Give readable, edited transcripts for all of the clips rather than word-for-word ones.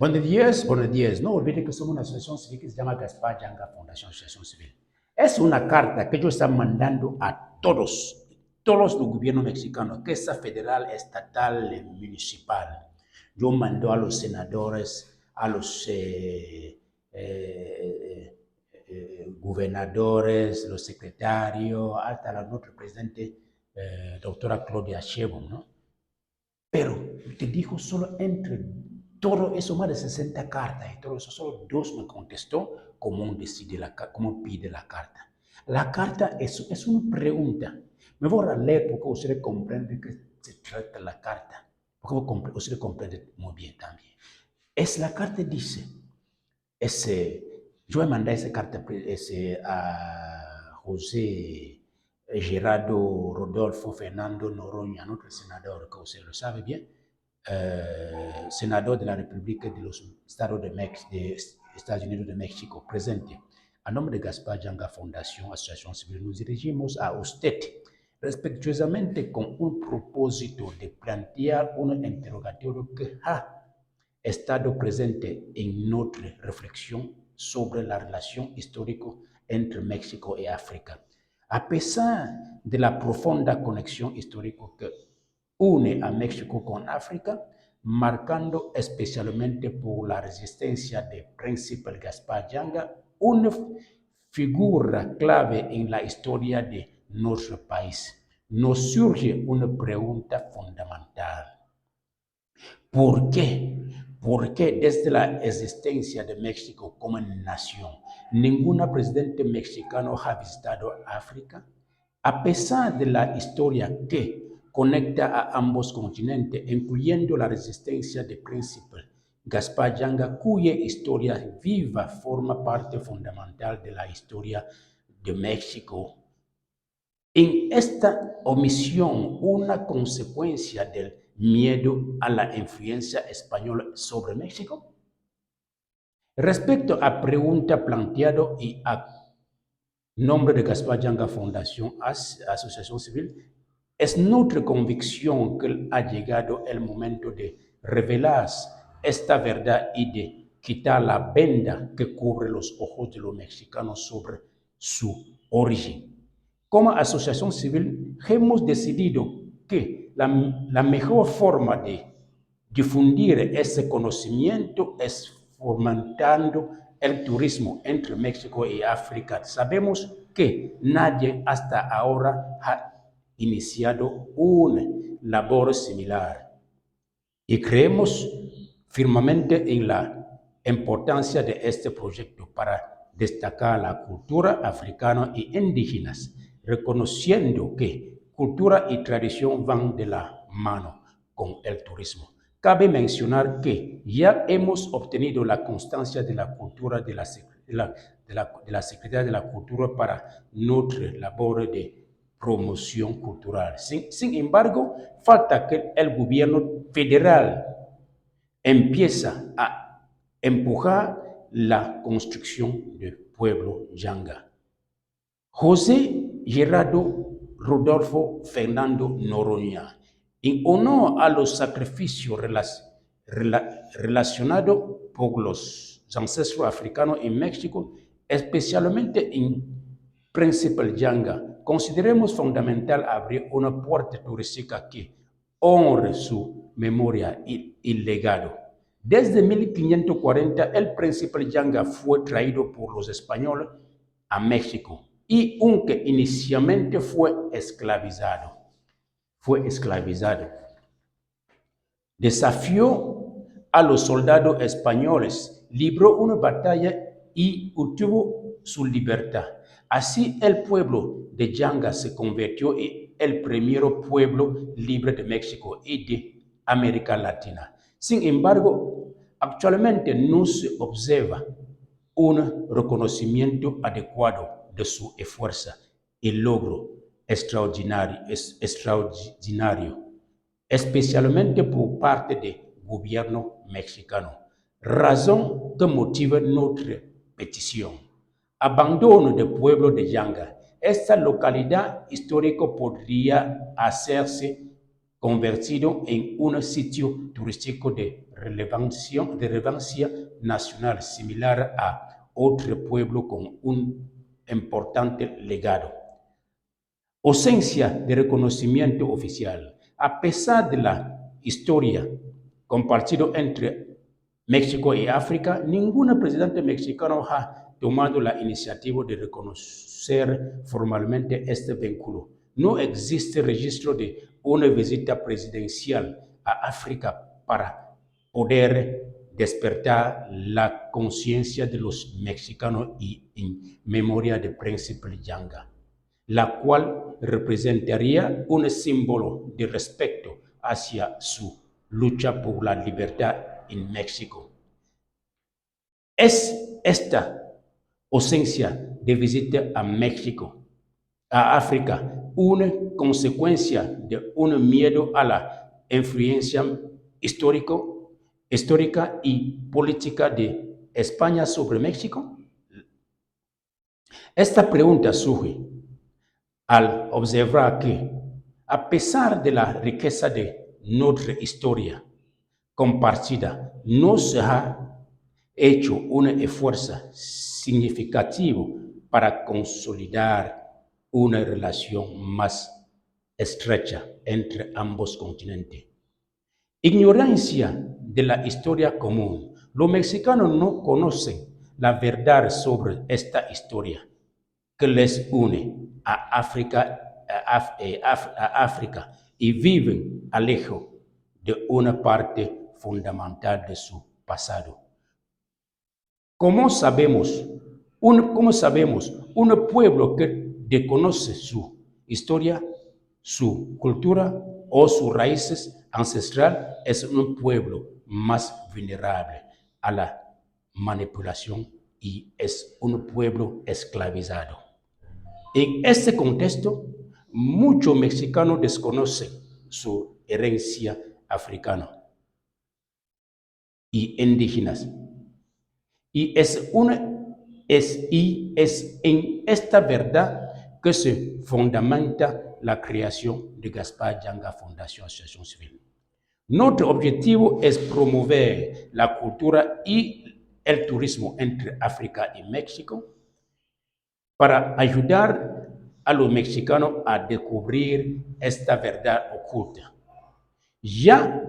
Buenos días. No olvide que somos una asociación civil que se llama Gaspar Yanga Fundación Asociación Civil. Es una carta que ellos están mandando a todos los gobiernos mexicanos, que sea federal, estatal, municipal. Yo mando a los senadores, a los gobernadores, los secretarios, hasta la nuestro presidente, doctora Claudia Sheinbaum, ¿no? Pero te digo, solo entre todo eso, más de 60 cartas y todo eso, solo dos me contestó cómo pide la carta. La carta es una pregunta. Me voy a leer porque usted comprende que se trata la carta. Porque usted comprende muy bien también. La carta dice, yo he mandado esa carta a José Gerardo Rodolfo Fernando Noroña, nuestro senador, que usted lo sabe bien, senador de la República de los Estados Unidos de México, presente. A nombre de Gaspar Yanga Fundación Asociación Civil, nos dirigimos a usted respetuosamente con un propósito de plantear un interrogatorio que ha estado presente en nuestra reflexión sobre la relación histórica entre México y África. A pesar de la profunda conexión histórica que une a México con África, marcando especialmente por la resistencia del príncipe Gaspar Yanga, una figura clave en la historia de nuestro país, nos surge una pregunta fundamental. ¿Por qué? Porque desde la existencia de México como nación, ningún presidente mexicano ha visitado África? A pesar de la historia que conecta a ambos continentes, incluyendo la resistencia del príncipe Gaspar Yanga, cuya historia viva forma parte fundamental de la historia de México. En esta omisión, una consecuencia del miedo a la influencia española sobre México. Respecto a la pregunta planteada y a nombre de Gaspar Yanga Fundación Asociación Civil, es nuestra convicción que ha llegado el momento de revelar esta verdad y de quitar la venda que cubre los ojos de los mexicanos sobre su origen. Como asociación civil, hemos decidido que la mejor forma de difundir ese conocimiento es fomentando el turismo entre México y África. Sabemos que nadie hasta ahora ha iniciado una labor similar y creemos firmemente en la importancia de este proyecto para destacar la cultura africana e indígenas, reconociendo que cultura y tradición van de la mano con el turismo. Cabe mencionar que ya hemos obtenido la constancia de la cultura de la Secretaría de la Cultura para nuestra labor de promoción cultural. Sin embargo, falta que el gobierno federal empieza a empujar la construcción del pueblo Yanga. José Gerardo Rodolfo Fernando Noroña, en honor a los sacrificios relacionados por los ancestros africanos en México, especialmente en Príncipe Yanga, consideremos fundamental abrir una puerta turística que honre su memoria y legado. Desde 1540, el príncipe Yanga fue traído por los españoles a México y aunque inicialmente fue esclavizado. Desafió a los soldados españoles, libró una batalla y obtuvo su libertad. Así el pueblo de Yanga se convirtió en el primer pueblo libre de México y de América Latina. Sin embargo, actualmente no se observa un reconocimiento adecuado de su esfuerzo y logro extraordinario, especialmente por parte del gobierno mexicano, razón que motiva nuestra petición. Abandono del pueblo de Yanga. Esta localidad histórica podría hacerse convertido en un sitio turístico de relevancia nacional, similar a otro pueblo con un importante legado. Ausencia de reconocimiento oficial. A pesar de la historia compartida entre México y África, ningún presidente mexicano ha tomado la iniciativa de reconocer formalmente este vínculo. No existe registro de una visita presidencial a África para poder despertar la conciencia de los mexicanos y en memoria del príncipe Yanga, la cual representaría un símbolo de respeto hacia su lucha por la libertad en México. ¿Es esta ausencia de visita a México, a África, una consecuencia de un miedo a la influencia histórica y política de España sobre México? Esta pregunta surge al observar que, a pesar de la riqueza de nuestra historia compartida, no se ha hecho un esfuerzo significativo para consolidar una relación más estrecha entre ambos continentes. Ignorancia de la historia común. Los mexicanos no conocen la verdad sobre esta historia que les une a África y viven alejados de una parte fundamental de su pasado. ¿Cómo sabemos? Un pueblo que desconoce su historia, su cultura o sus raíces ancestrales es un pueblo más vulnerable a la manipulación y es un pueblo esclavizado. En este contexto, muchos mexicanos desconocen su herencia africana y indígenas. Y es en esta verdad que se fundamenta la creación de Gaspar Yanga Fundación Asociación Civil. Nuestro objetivo es promover la cultura y el turismo entre África y México para ayudar a los mexicanos a descubrir esta verdad oculta. Ya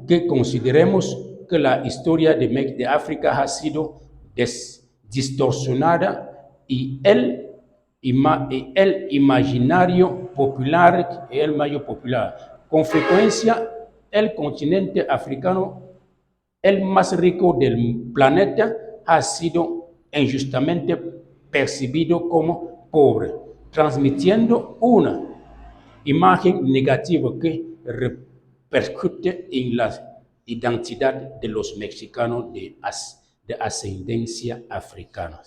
que consideremos que la historia de África ha sido distorsionada y el imaginario popular, con frecuencia el continente africano, el más rico del planeta, ha sido injustamente percibido como pobre, transmitiendo una imagen negativa que repercute en la identidad de los mexicanos de ascendencia africana.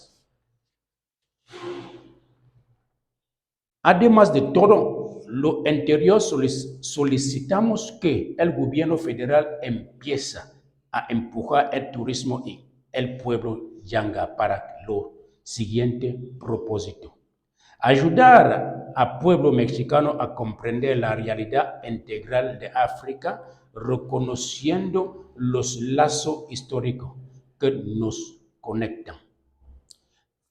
Además de todo lo anterior, solicitamos que el gobierno federal empiece a empujar el turismo y el pueblo Yanga para lo siguiente propósito: ayudar al pueblo mexicano a comprender la realidad integral de África, reconociendo los lazos históricos que nos conectan.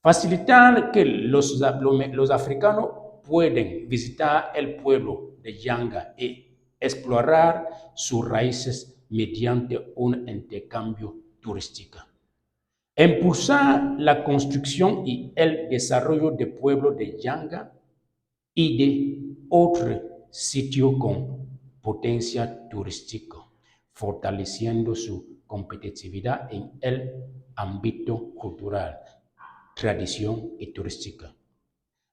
Facilitar que los africanos pueden visitar el pueblo de Yanga y explorar sus raíces mediante un intercambio turístico. Impulsar la construcción y el desarrollo de pueblos de Yanga y de otros sitios con potencial turístico, fortaleciendo su competitividad en el ámbito cultural, tradición y turística.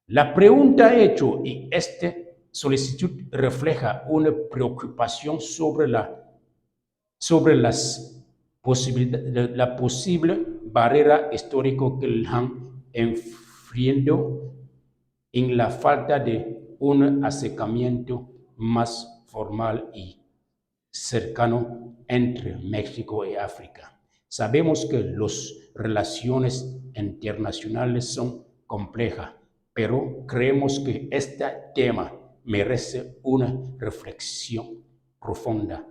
La pregunta hecha en esta solicitud refleja una preocupación sobre la posible barrera histórica que han enfrentado en la falta de un acercamiento más formal y cercano entre México y África. Sabemos que las relaciones internacionales son complejas pero creemos que este tema merece una reflexión profunda,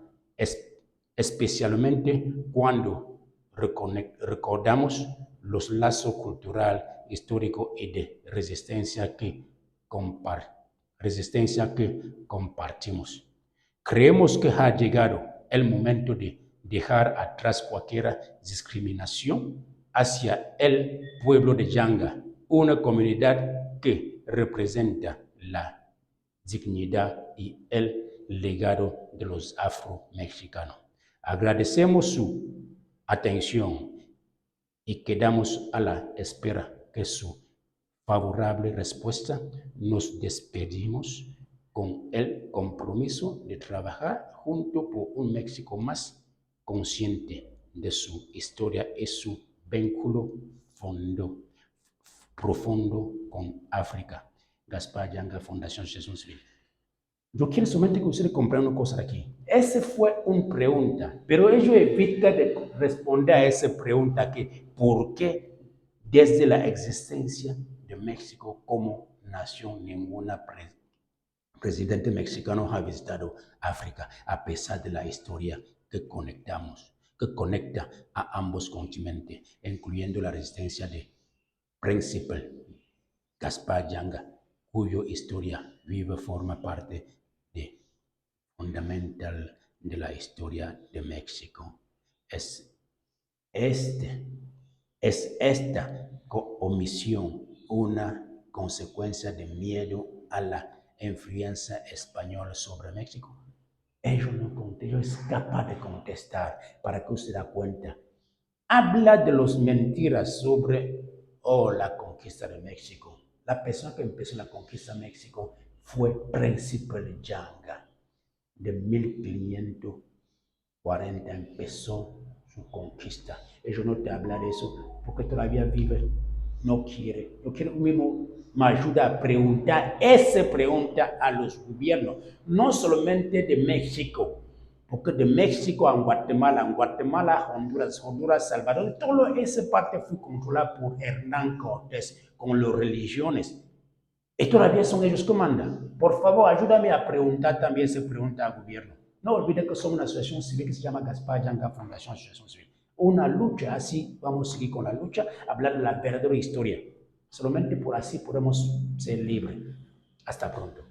especialmente cuando recordamos los lazos cultural, histórico y de resistencia que compartimos. Creemos que ha llegado el momento de dejar atrás cualquier discriminación hacia el pueblo de Yanga, una comunidad que representa la dignidad y el legado de los afro-mexicanos. Agradecemos su atención y quedamos a la espera de su favorable respuesta. Nos despedimos con el compromiso de trabajar junto por un México más consciente de su historia y su vínculo profundo con África. Gaspar Yanga, Fundación Asociación Civil. Yo quiero solamente que ustedes comprendan una cosa aquí. Esa fue una pregunta, pero ellos evitan de responder a esa pregunta que ¿por qué desde la existencia de México como nación ninguna presidente mexicano ha visitado África a pesar de la historia que conecta a ambos continentes, incluyendo la resistencia de Príncipe Gaspar Yanga, cuya historia viva forma parte fundamental de la historia de México. Es esta omisión una consecuencia de miedo a la influencia española sobre México. Ellos es capaz de contestar para que usted da cuenta. Habla de las mentiras sobre la conquista de México. La persona que empezó la conquista de México fue Príncipe de Yanga. De 1540 empezó su conquista. Ellos no te hablan de eso porque todavía vive, no quiere. Yo quiero mismo me ayuda a preguntar esa pregunta a los gobiernos, no solamente de México, porque de México a Guatemala, Honduras, Salvador, toda esa parte fue controlada por Hernán Cortés con las religiones. Y todavía son ellos que mandan. Por favor, ayúdame a preguntar también esa pregunta al gobierno. No olviden que somos una asociación civil que se llama Gaspar Yanga Fundación Asociación Civil. Una lucha, así vamos a seguir con la lucha, hablar de la verdadera historia. Solamente por así podemos ser libres. Hasta pronto.